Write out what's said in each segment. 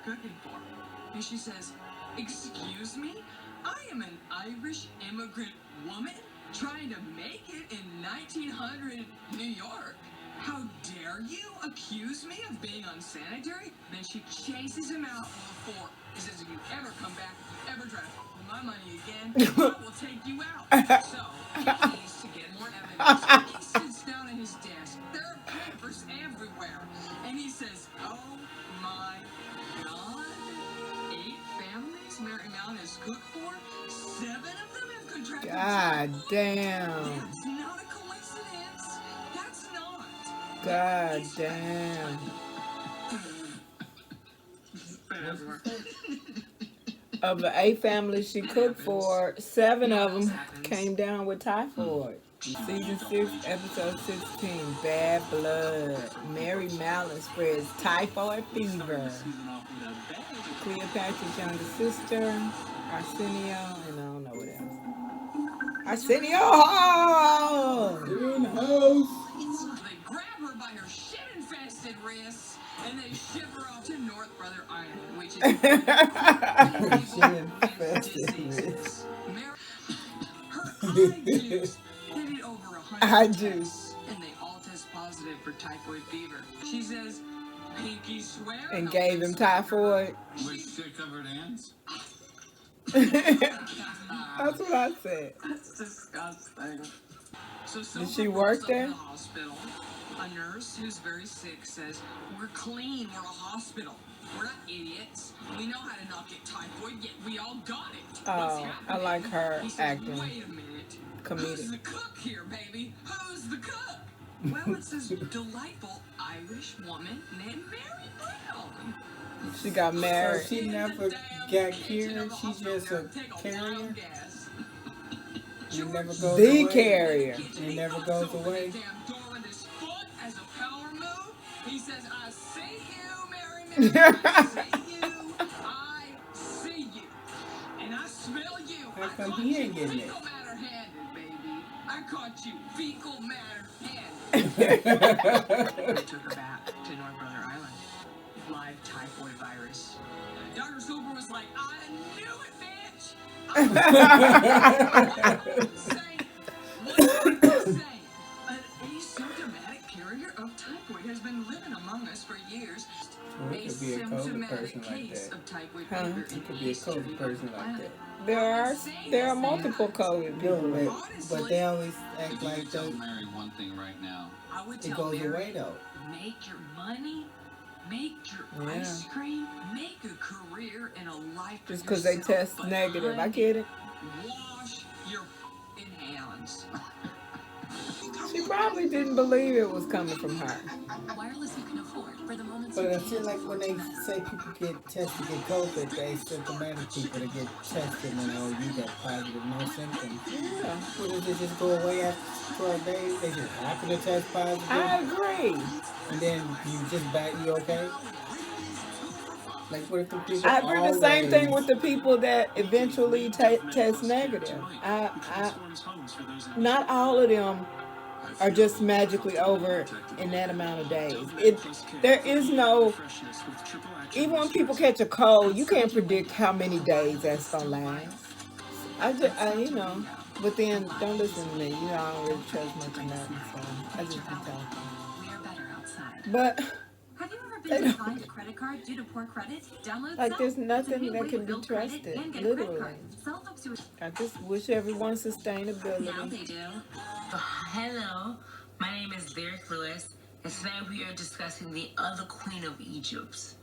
cooking for? And she says, excuse me? I am an Irish immigrant woman trying to make it in 1900 New York. How dare you accuse me of being unsanitary? Then she chases him out with a fork. He says, if you ever come back, if you ever try to f my money again, I will take you out. So he needs to get more evidence. He sits down at his desk. There are papers everywhere. And he says, oh my God. 8 families Mary Mount has cooked for? 7 of them have contracted. God damn. That's not a coincidence. That's not. God damn. Of the 8 families she cooked for, 7 of them came down with typhoid. Season 6, episode 16, Bad Blood. Mary Mallon spreads typhoid fever. Cleopatra's younger sister, Arsenio, and I don't know what else. Arsenio! You're in the house. They grab her by her shit-infested wrists and they ship her off to North Brother Island, which is diseases. Her eye juice hit it over 100 Eye juice. and they all test positive for typhoid fever. She says, pinky swear. And gave him typhoid. With shit-covered hands? That's what I said. That's disgusting. So Did she work there? In the hospital. A nurse who's very sick says, we're clean, we're a hospital. We're not idiots. We know how to not get typhoid, yet we all got it. What's Oh, happening? I like her He says, acting. wait a minute. Comedic. Who's the cook here, baby? Who's the cook? Well, it's this delightful Irish woman named Mary Brown. She got So married. she never got cured. She's just a carrier. She never goes away. The carrier. It never goes away. He says, I see you, Mary Mary. I see you. I see you. And I smell you. How come he ain't getting it? Fecal matter handed, baby. I caught you fecal matter handed. They took her back to North Brother Island. Live typhoid virus. Dr. Super was like, I knew it, bitch. What are you saying? An asymptomatic carrier of typhoid has been living among us for years. Well, it could be a COVID person like Case that. of typhoid Huh? fever It could be a COVID person like that. There are multiple COVID people. No, but they always act like Tell that. Mary one thing right now. I would It tell goes Mary, away though. make your money, make your Yeah. ice cream, make a career and a life for Just because they yourself, test but negative. I honey, get it. wash your f***ing hands. She probably didn't believe it was coming from her. Wireless you can afford for the moments But I you feel like when they say people get tested, get COVID, they symptomatic people that get tested and you got positive, no symptoms. Yeah, Well, does it just go away after 12 days? They just happen to test positive, I agree. and then you just back, you okay? Like what if the people I agree. The same thing always- with the people that eventually test negative. Not all of them are just magically over in that amount of days. There is no, even when people catch a cold, you can't predict how many days that's gonna last. You know, but then don't listen to me. You know, I don't really trust much of nothing, so I just be talking. we are better outside. But Have you ever They been don't- declined a credit card due to poor credit? Download Like, Self. there's It's a nothing new that way can to be build credit trusted, and get a credit literally. card. Self helps you. I just wish everyone Now sustainability. they do. Hello, my name is Derek Lewis, and today we are discussing the other queen of Egypt.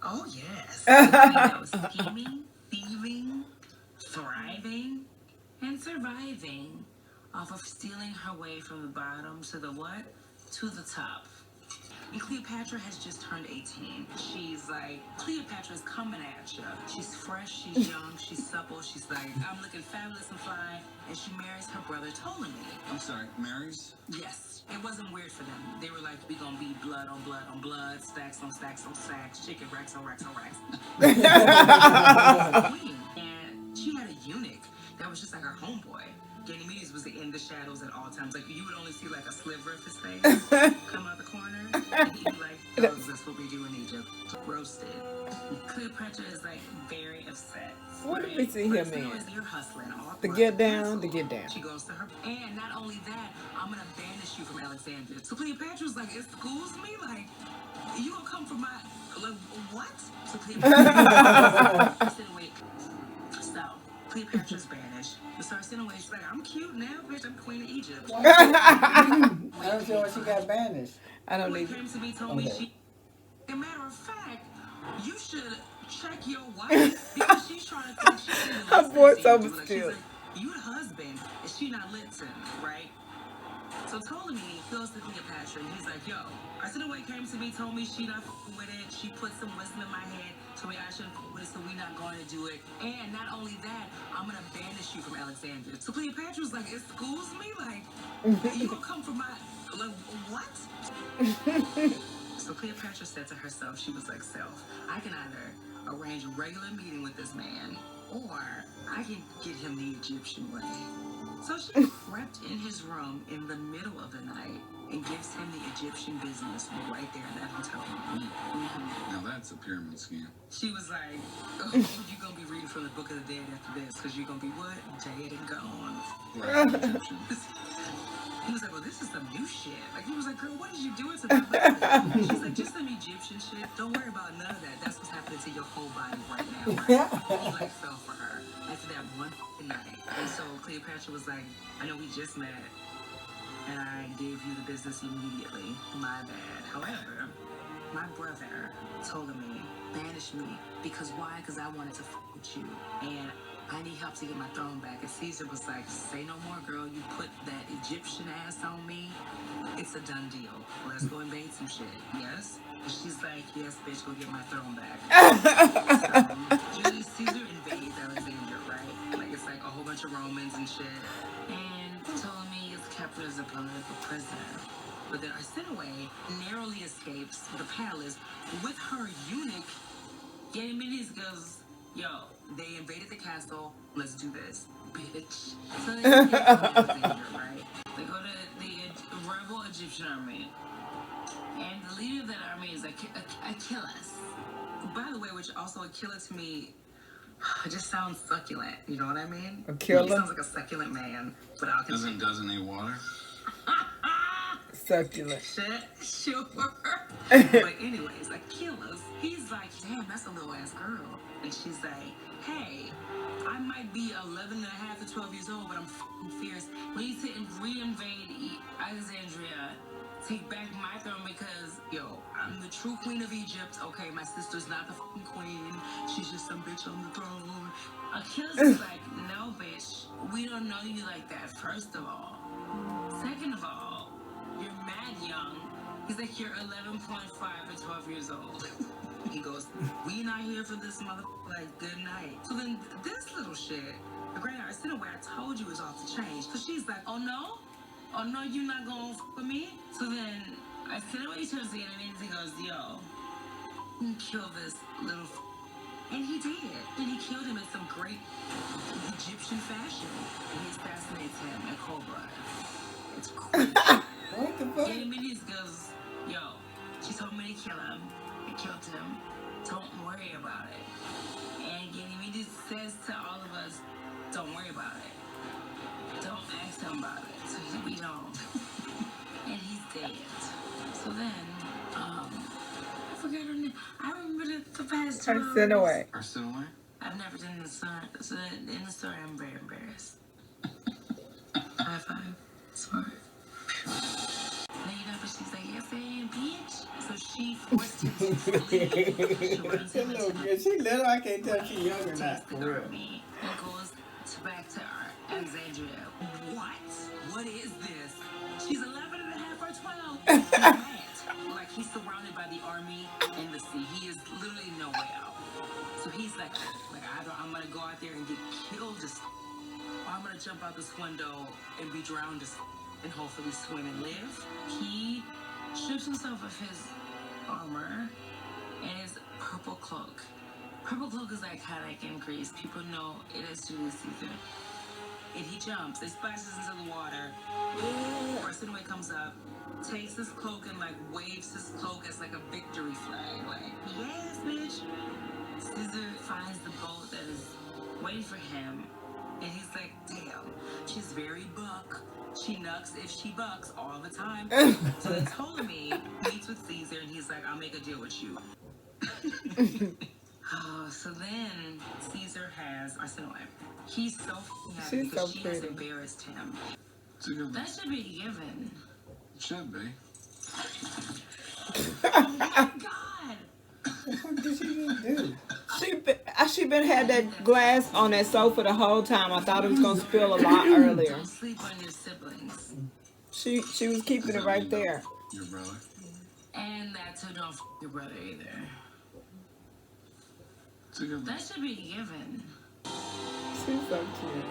Oh, yes. The queen that was scheming, thieving, thriving, and surviving off of stealing her way from the bottom to the what? To the top. And Cleopatra has just turned 18. She's like, Cleopatra's coming at you. She's fresh, she's young, she's supple, she's like, I'm looking fabulous and fly. And she marries her brother Ptolemy. I'm sorry, Mary's? Yes, it wasn't weird for them. They were like, we gonna be blood on blood on blood, stacks on stacks on stacks, chicken racks on racks on racks. Queen. And she had a eunuch that was just like her homeboy. Ganymedes was in the shadows at all times. Like, you would only see like a sliver of his face come out the corner. And he'd be like, oh, that's what we do in Egypt. Roasted. Cleopatra is like very upset. What did we see him in? You're hustling. The get down, the get down. She goes to her, and not only that, I'm gonna banish you from Alexandria. So Cleopatra's like, excuse me? Like, you gonna come from my, like, what? So Cleopatra, so Cleopatra's banished. So Arsinoe, she's like, I'm cute now, bitch. I'm queen of Egypt. I don't know why she got banished. I don't When need it came to me, told me Okay. she. As a matter of fact, you should check your wife because she's trying to think she's in the Her voice Like, overstill. she's like, you the husband, and she not listen, right? So Ptolemy goes to Cleopatra, and he's like, yo, Arsinoe came to me, told me she not f***ing with it. She put some wisdom in my head, told me I shouldn't f*** with it, so we not going to do it. And not only that, I'm going to banish you from Alexandria. So Cleopatra's like, excuse me? Like, you gonna come from my, like, what? So Cleopatra said to herself, she was like, self, I can either arrange a regular meeting with this man, or I can get him the Egyptian way. So she crept in his room in the middle of the night and gives him the Egyptian business right there in that hotel room. Now that's a pyramid scheme. She was like, oh, you're going to be reading from the Book of the Dead after this, because you're going to be what? Dead and gone. Like Egyptian. He was like, well, this is some new shit. Like, he was like, girl, what did you do to my body? She's like, just some Egyptian shit. Don't worry about none of that. That's what's happening to your whole body right now. Right? He, like, fell for her after that one night. And so Cleopatra was like, I know we just met, and I gave you the business immediately. My bad. However, my brother told me, banish me. Because why? Because I wanted to f with you. And I need help to get my throne back. And Caesar was like, say no more, girl. You put that Egyptian ass on me. It's a done deal. Let's go invade some shit. Yes? And she's like, yes, bitch, go get my throne back. Julius Caesar invades Alexandria, right? Like, it's like a whole bunch of Romans and shit. And Ptolemy is kept as a political prisoner. But then Arsinoe narrowly escapes the palace with her eunuch. Ganymedes goes, yo, they invaded the castle. Let's do this, bitch. So they get to Alexandria, right? They go to the rebel Egyptian army. And the leader of that army is Achilles. By the way, which also Achilles to me just sounds succulent. You know what I mean? Achilles? He sounds like a succulent man. But I'll continue. Doesn't need water. Succulent. Shit, sure. But anyways, Achilles, he's like, damn, that's a little ass girl. And she's like, hey, I might be 11 and a half to 12 years old, but I'm f***ing fierce. We need to re-invade Alexandria, take back my throne because, yo, I'm the true queen of Egypt. Okay, my sister's not the f***ing queen. She's just some bitch on the throne. Achilles is like, no, bitch, we don't know you like that, first of all. Second of all, you're mad young. He's like, you're 11.5 or 12 years old. He goes, we not here for this motherfucker, like, good night. So then this little shit, the grand Arsinoe, I told you is off the chain. So she's like, oh no, you're not gonna f with me? So then Arsinoe turns to the enemy and he goes, yo, you can kill this little f. And he did. And he killed him in some great Egyptian fashion. And he assassinates him in cold blood. It's crazy. What the fuck? Ganymedes goes, yo, she told me to kill him. I killed him. Don't worry about it. And Ganymedes says to all of us, don't worry about it. Don't ask him about it. So we don't. And he's dead. So then, I forgot her name. I remember the past two. Arsinoe. Arsinoe? I've never done the story. So in the story, I'm very embarrassed. High five. Sorry. Now you know, but she's like, yes, I am, bitch. So she forced him to flee. She runs him into the She little, I can't tell if she's young or not, takes for the real. army and goes back to Alexandria. What? What is this? She's 11 and a half or 12. He's mad. Like, he's surrounded by the army and the sea. He is literally no way out. So he's like either I'm gonna go out there and get killed, or I'm gonna jump out this window and be drowned, and hopefully swim and live. He strips himself of his armor and his purple cloak. Purple cloak is iconic in Greece. People know it is Julius Caesar. and he jumps. It splashes into the water. Person who comes up, takes his cloak and like waves his cloak as like a victory flag. Like, yes, bitch. Caesar finds the boat that is waiting for him, and he's like, damn, she's very buck. She nucks if she bucks all the time. So then Ptolemy meets with Caesar, and he's like, I'll make a deal with you. Oh, so then Caesar has Arsinoe. He's so happy She's because so she has pretty. embarrassed him. It's a good That should be a given. It should be. Oh my God! What did she just do? She been had that glass on that sofa the whole time. I thought it was gonna spill a lot earlier. Don't sleep on your siblings. She was keeping it right there. Your brother. And that too, don't f your brother either. It's a good That should be a given. She's so cute.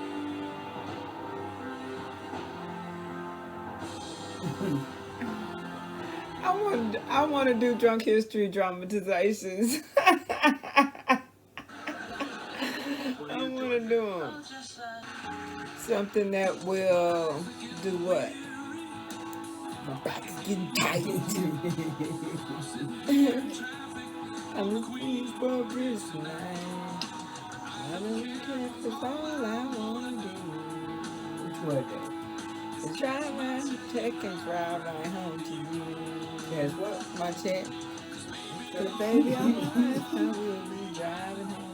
I want to do drunk history dramatizations. I want to do them. Something that will do what? My back is getting tight. I'm looking for a wristline. I don't care if it's all I want to do. Which one, Dave? Drive around, check and drive right home to you. Guess what? My check. But baby, I'm honest, I will be driving home.